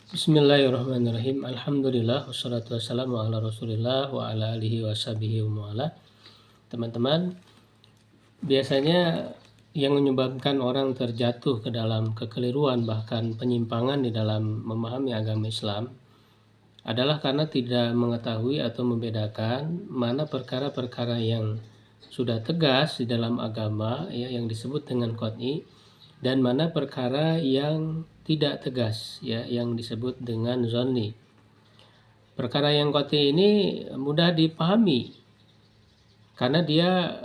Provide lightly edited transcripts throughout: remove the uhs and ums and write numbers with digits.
Bismillahirrahmanirrahim. Alhamdulillah wassalatu wassalamu ala Rasulillah wa ala alihi washabihi wa mawala. Teman-teman, biasanya yang menyebabkan orang terjatuh ke dalam kekeliruan bahkan penyimpangan di dalam memahami agama Islam adalah karena tidak mengetahui atau membedakan mana perkara-perkara yang sudah tegas di dalam agama ya, yang disebut dengan qat'i, dan mana perkara yang tidak tegas ya, yang disebut dengan zonni. Perkara yang qat'i ini mudah dipahami karena dia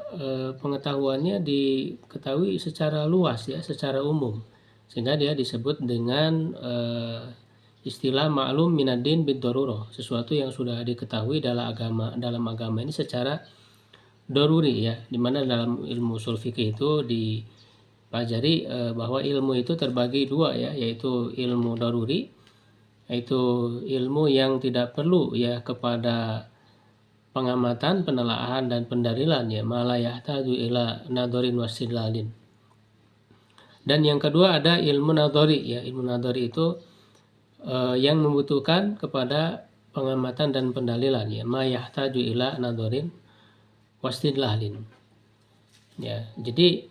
pengetahuannya diketahui secara luas ya, secara umum, sehingga dia disebut dengan istilah maklum minaddin bid-darurah, sesuatu yang sudah diketahui dalam agama ini secara daruri ya, dimana dalam ilmu ushul fikih itu dipelajari bahwa ilmu itu terbagi dua ya, yaitu ilmu daruri, yaitu ilmu yang tidak perlu ya kepada pengamatan, penelaahan dan pendalilan ya, malah yahtaju ila nadharin wasidlalin. Dan yang kedua ada ilmu nadhari ya, ilmu nadhari itu yang membutuhkan kepada pengamatan dan pendalilan ya, ma yahtaju ila nadharin wastidlalin ya. Jadi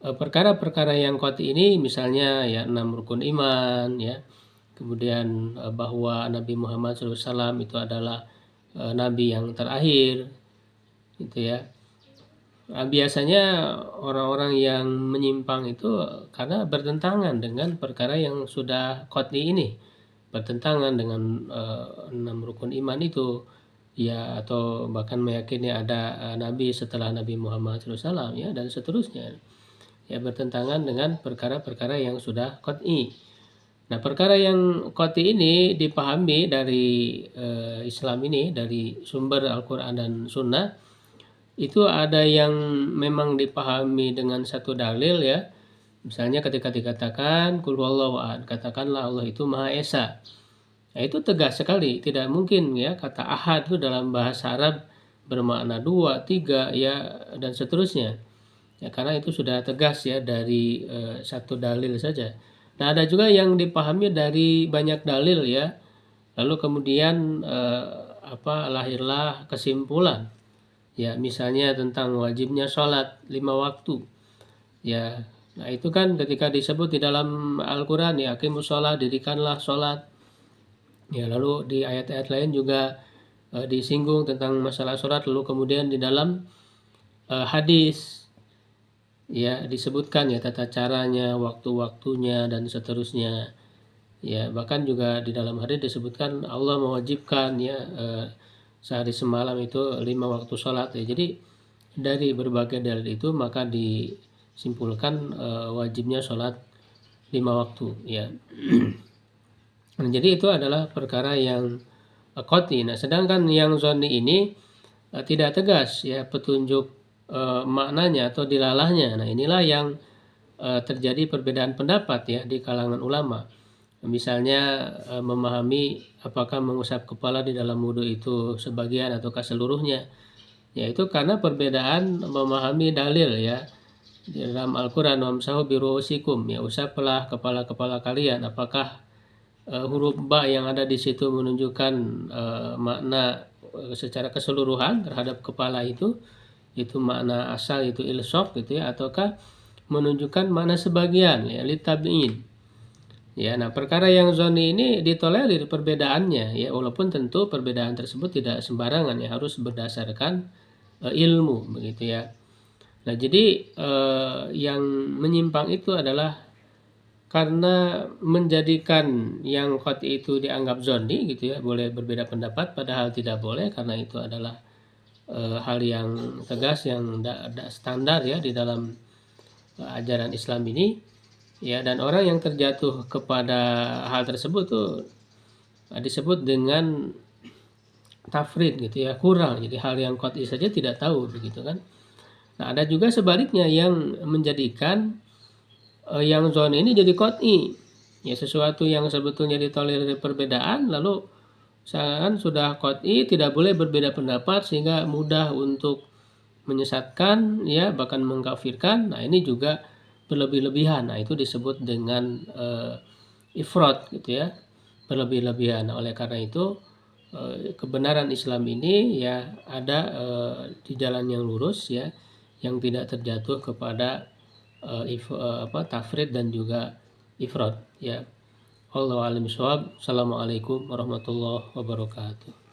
perkara-perkara yang qat'i ini misalnya ya 6 rukun iman ya, kemudian bahwa Nabi Muhammad SAW itu adalah Nabi yang terakhir gitu ya. Nah, biasanya orang-orang yang menyimpang itu karena bertentangan dengan perkara yang sudah qat'i ini, bertentangan dengan 6 rukun iman itu ya, atau bahkan meyakini ada Nabi setelah Nabi Muhammad SAW ya, dan seterusnya ya, bertentangan dengan perkara-perkara yang sudah qat'i. Nah, perkara yang qat'i ini dipahami dari Islam ini, dari sumber Al-Quran dan Sunnah, itu ada yang memang dipahami dengan satu dalil ya. Misalnya ketika dikatakan qul huwallahu ahad, katakanlah Allah itu Maha Esa. Nah, itu tegas sekali, tidak mungkin ya kata ahad itu dalam bahasa Arab bermakna 2, 3 ya dan seterusnya. Ya, karena itu sudah tegas ya dari satu dalil saja. Nah, ada juga yang dipahami dari banyak dalil ya. Lalu kemudian lahirlah kesimpulan. Ya, misalnya tentang wajibnya sholat 5 waktu. Ya, nah itu kan ketika disebut di dalam Al-Quran ya, aqimus sholat, dirikanlah sholat. Ya, lalu di ayat-ayat lain juga disinggung tentang masalah sholat. Lalu kemudian di dalam hadis ya disebutkan ya tata caranya, waktu-waktunya dan seterusnya. Ya, bahkan juga di dalam hadis disebutkan Allah mewajibkan ya sehari semalam itu 5 waktu sholat ya. Jadi dari berbagai dalil itu maka disimpulkan wajibnya sholat 5 waktu ya. Nah, jadi itu adalah perkara yang qat'i. Nah, sedangkan yang zonni ini tidak tegas ya petunjuk maknanya atau dilalahnya. Nah, inilah yang terjadi perbedaan pendapat ya di kalangan ulama. Misalnya memahami apakah mengusap kepala di dalam wudhu itu sebagian atau seluruhnya. Yaitu karena perbedaan memahami dalil ya. Di dalam Al-Quran wamsahu biru'usikum ya, usaplah kepala-kepala kalian. Apakah huruf ba yang ada di situ menunjukkan makna secara keseluruhan terhadap kepala itu makna asal itu ilsok gitu ya, ataukah menunjukkan makna sebagian ya litabiin. Ya, nah perkara yang zoni ini ditolerir perbedaannya ya, walaupun tentu perbedaan tersebut tidak sembarangan ya, harus berdasarkan ilmu begitu ya. Nah, jadi yang menyimpang itu adalah karena menjadikan yang qat'i itu dianggap zoni gitu ya, boleh berbeda pendapat padahal tidak boleh, karena itu adalah hal yang tegas yang standar ya di dalam ajaran Islam ini ya. Dan orang yang terjatuh kepada hal tersebut tuh disebut dengan tafrid gitu ya, kurang. Jadi hal yang qat'i saja tidak tahu begitu kan. Nah, ada juga sebaliknya yang menjadikan yang zon ini jadi qat'i ya, sesuatu yang sebetulnya ditolerir perbedaan lalu misalkan sudah qat'i tidak boleh berbeda pendapat sehingga mudah untuk menyesatkan ya, bahkan mengkafirkan. Nah, ini juga berlebih-lebihan. Nah, itu disebut dengan ifrat gitu ya. berlebih-lebihan. Oleh karena itu kebenaran Islam ini ya ada di jalan yang lurus ya, yang tidak terjatuh kepada tafrid dan juga ifrat ya. Wallahu a'lam bishawab. Assalamualaikum warahmatullahi wabarakatuh.